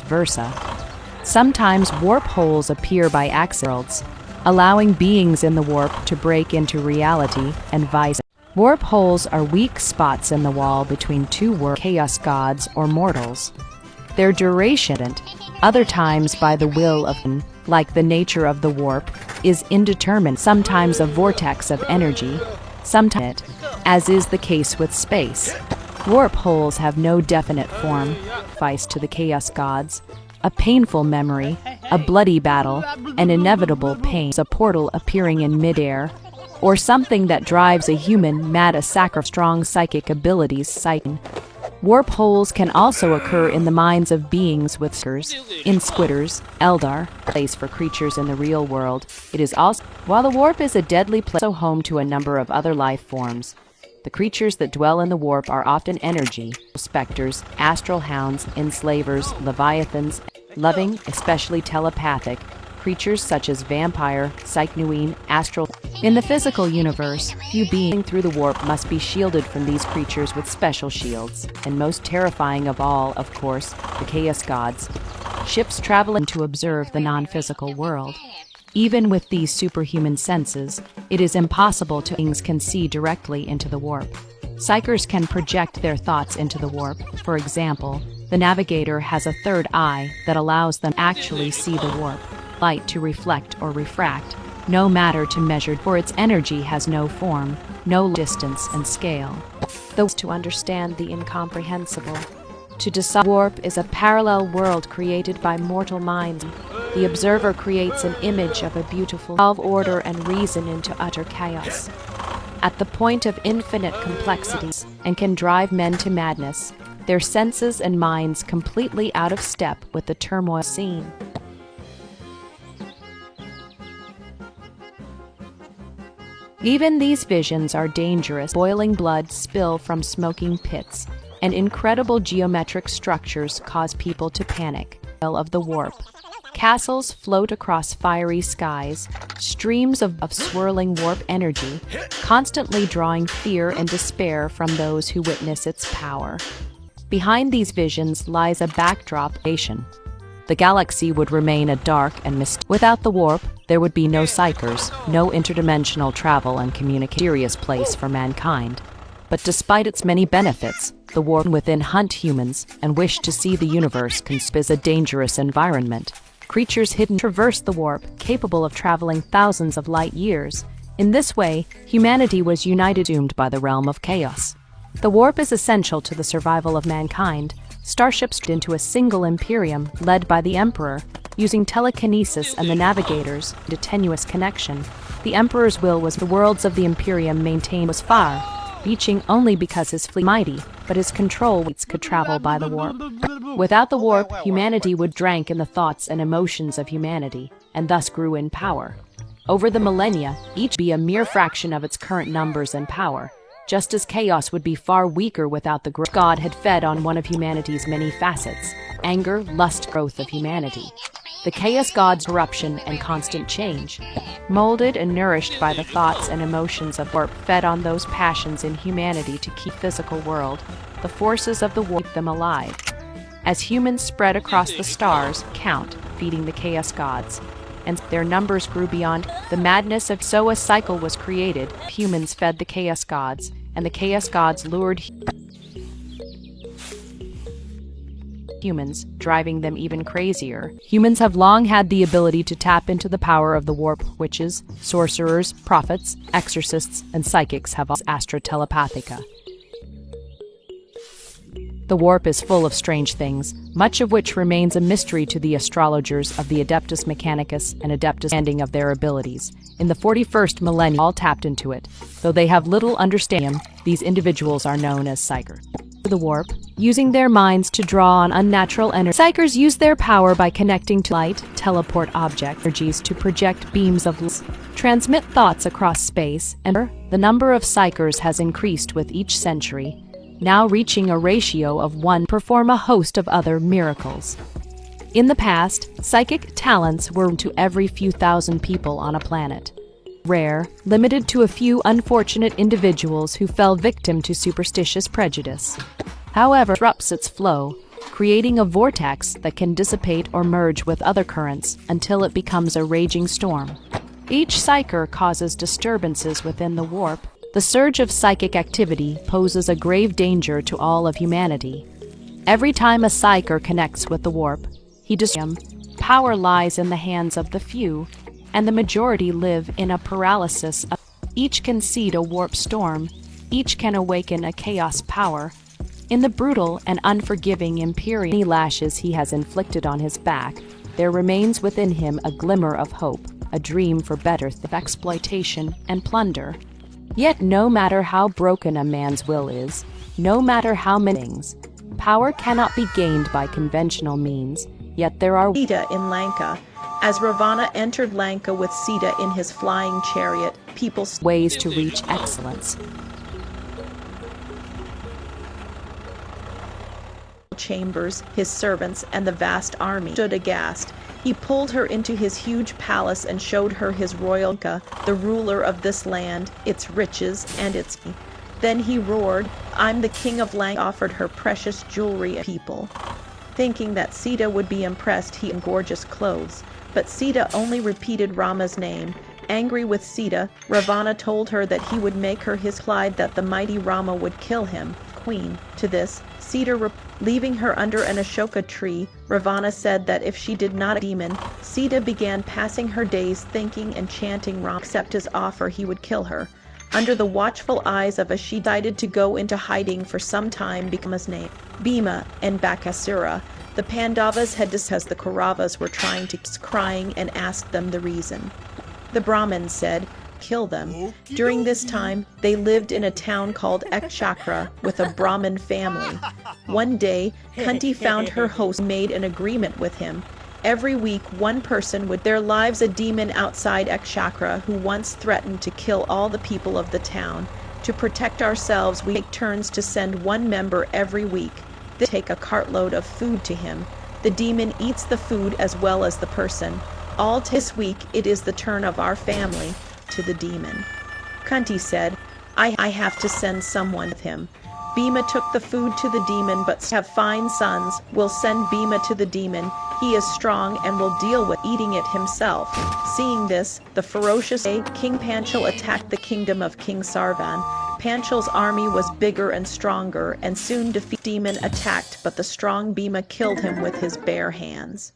versa. Sometimes warp holes appear by accident, allowing beings in the warp to break into reality and vice versa. Warp holes are weak spots in the wall between two chaos gods or mortals. Their duration, other times by the will of, like the nature of the warp, is indeterminate, sometimes a vortex of energy, sometimes, as is the case with space. Warp holes have no definite form, sacrifice to the chaos gods, a painful memory, a bloody battle, an inevitable pain, a portal appearing in midair, or something that drives a human mad, a sacrifice strong psychic abilities. Warp holes can also occur in the minds of beings with scars, in squitters, Eldar, place for creatures in the real world. It is also, while the warp is a deadly place, also home to a number of other life forms. The creatures that dwell in the warp are often energy, specters, astral hounds, enslavers, leviathans, loving, especially telepathic, creatures such as vampire, psychnuine, astral. In the physical universe, few beings through the warp must be shielded from these creatures with special shields, and most terrifying of all, of course, the chaos gods. Ships traveling to observe the non-physical world. Even with these superhuman senses, it is impossible to beings can see directly into the warp. Psychers can project their thoughts into the warp. For example, the navigator has a third eye that allows them actually see the warp. Light to reflect or refract, no matter to measure, for its energy has no form, no distance and scale. Those to understand the incomprehensible. To decide warp is a parallel world created by mortal minds. The observer creates an image of a beautiful order and reason into utter chaos. At the point of infinite complexities, and can drive men to madness, their senses and minds completely out of step with the turmoil scene. Even these visions are dangerous. Boiling blood spill from smoking pits, and incredible geometric structures cause people to panic. Of the warp. Castles float across fiery skies, streams of swirling warp energy, constantly drawing fear and despair from those who witness its power. Behind these visions lies a backdrop. The galaxy would remain a dark and mysterious. Without the warp, there would be no psychers, no interdimensional travel and communication place for mankind. But despite its many benefits, the warp within hunt humans and wish to see the universe is a dangerous environment. Creatures hidden traverse the warp, capable of traveling thousands of light years. In this way, humanity was united, doomed by the realm of chaos. The warp is essential to the survival of mankind. Starships into a single imperium led by the Emperor, using telekinesis and the navigators, a tenuous connection. The Emperor's will was the worlds of the Imperium maintained was far, reaching only because his fleet mighty, but his control could travel by the warp. Without the warp, humanity would drank in the thoughts and emotions of humanity, and thus grew in power. Over the millennia, each be a mere fraction of its current numbers and power, just as chaos would be far weaker without the growth. God had fed on one of humanity's many facets, anger, lust, growth of humanity. The chaos god's corruption and constant change, molded and nourished by the thoughts and emotions of warp, fed on those passions in humanity to keep physical world, the forces of the warp keep them alive. As humans spread across the stars, feeding the chaos gods, and their numbers grew beyond the madness of so a cycle was created. Humans fed the chaos gods, and the chaos gods lured humans, driving them even crazier. Humans have long had the ability to tap into the power of the warp. Witches, sorcerers, prophets, exorcists, and psychics have all astra telepathica. The warp is full of strange things, much of which remains a mystery to the astrologers of the Adeptus Mechanicus and Adeptus understanding of their abilities. In the 41st millennium, all tapped into it. Though they have little understanding, these individuals are known as psychers. The warp, using their minds to draw on unnatural energy. Psychers use their power by connecting to light, teleport object energies to project beams of light, transmit thoughts across space, and the number of psychers has increased with each century, now reaching a ratio of 1, perform a host of other miracles. In the past, psychic talents were to every few thousand people on a planet. Rare, limited to a few unfortunate individuals who fell victim to superstitious prejudice. However, disrupts its flow, creating a vortex that can dissipate or merge with other currents until it becomes a raging storm. Each psyker causes disturbances within the warp. The surge of psychic activity poses a grave danger to all of humanity. Every time a psyker connects with the warp, he destroys. Power lies in the hands of the few, and the majority live in a paralysis. Each can seed a warp storm, each can awaken a chaos power. In the brutal and unforgiving imperial lashes he has inflicted on his back, there remains within him a glimmer of hope, a dream for better exploitation and plunder. Yet no matter how broken a man's will is, no matter how many things, power cannot be gained by conventional means, yet there are Sita in Lanka. As Ravana entered Lanka with Sita in his flying chariot, people ways to reach excellence. Chambers, his servants, and the vast army stood aghast. He pulled her into his huge palace and showed her his royal Lanka, the ruler of this land, its riches, and its. Then he roared, "I'm the king of Lanka," offered her precious jewelry and people. Thinking that Sita would be impressed, he in gorgeous clothes, but Sita only repeated Rama's name. Angry with Sita, Ravana told her that he would make her his implied that the mighty Rama would kill him, queen. To this, Sita leaving her under an Ashoka tree, Ravana said that if she did not demon, Sita began passing her days thinking and chanting Rama. Accept his offer, he would kill her. Under the watchful eyes of she decided to go into hiding for some time. His name Bhima and Bakasura. The Pandavas had discussed the Kauravas were trying to crying and asked them the reason. The Brahmins said, "Kill them." During this time, they lived in a town called Ekshakra with a Brahmin family. One day, Kunti found her host made an agreement with him. Every week, one person would their lives a demon outside Ekshakra who once threatened to kill all the people of the town. To protect ourselves, we take turns to send one member every week. They take a cartload of food to him. The demon eats the food as well as the person. All this week, it is the turn of our family to the demon. Kunti said, I have to send someone with him. Bhima took the food to the demon, but have fine sons. We'll send Bhima to the demon. He is strong and will deal with eating it himself. Seeing this, the ferocious King Panchal attacked the kingdom of King Sarvan. Panchal's army was bigger and stronger, and soon defeated. Demon attacked, but the strong Bhima killed him with his bare hands.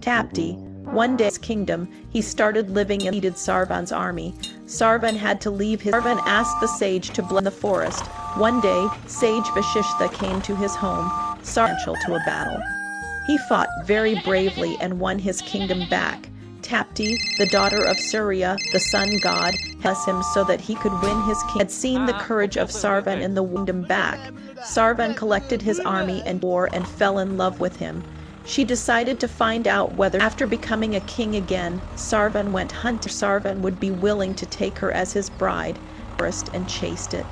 Tapti, one day in his kingdom, he started living and defeated Sarvan's army. Sarvan had to leave his. Sarvan asked the sage to blend the forest. One day, sage Vashishta came to his home, Sarvanchal to a battle. He fought very bravely and won his kingdom back. Tapti, the daughter of Surya, the sun god, bless him so that he could win his kingdom. Had seen the courage of Sarvan in the kingdom back. Sarvan collected his army and war and fell in love with him. She decided to find out whether, after becoming a king again, Sarvan went hunting. Sarvan would be willing to take her as his bride, and chased it.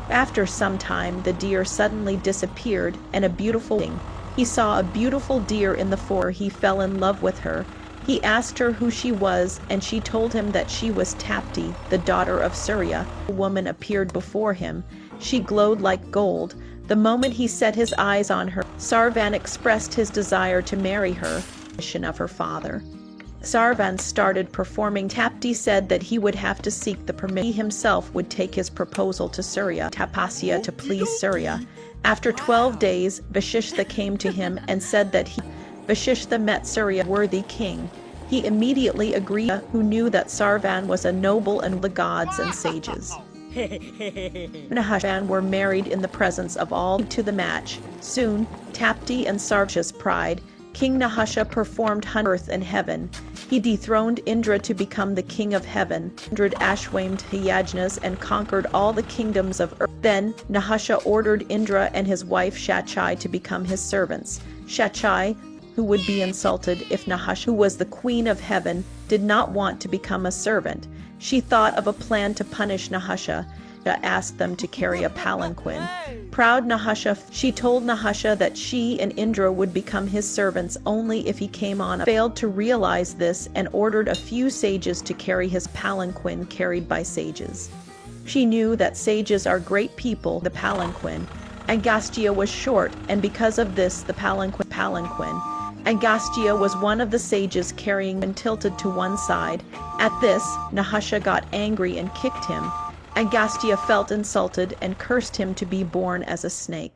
After some time, the deer suddenly disappeared, and a beautiful thing. He saw a beautiful deer in the forest. He fell in love with her. He asked her who she was, and she told him that she was Tapti, the daughter of Surya. A woman appeared before him. She glowed like gold. The moment he set his eyes on her, Sarvan expressed his desire to marry her, mission of her father. Sarvan started performing. Tapti said that he would have to seek the permission. He himself would take his proposal to Surya, tapasya to please Surya. After 12 days, Vashishta came to him and said that Vashishta met Surya, worthy king. He immediately agreed, who knew that Sarvan was a noble and the gods and sages. Nahusha were married in the presence of all to the match. Soon, Tapti and Sarva's pride, King Nahusha performed earth and heaven. He dethroned Indra to become the king of heaven, 100 Ashwamed Yajnas, and conquered all the kingdoms of earth. Then Nahusha ordered Indra and his wife Shachai to become his servants. Shachai, who would be insulted if Nahusha, who was the queen of heaven, did not want to become a servant. She thought of a plan to punish Nahusha. Asked them to carry a palanquin. Proud Nahusha, she told Nahusha that she and Indra would become his servants only if he came on. Failed to realize this and ordered a few sages to carry his palanquin carried by sages. She knew that sages are great people, the palanquin. Angastia was short, and because of this the palanquin. Angastia was one of the sages carrying and tilted to one side. At this, Nahusha got angry and kicked him. Angastia felt insulted and cursed him to be born as a snake.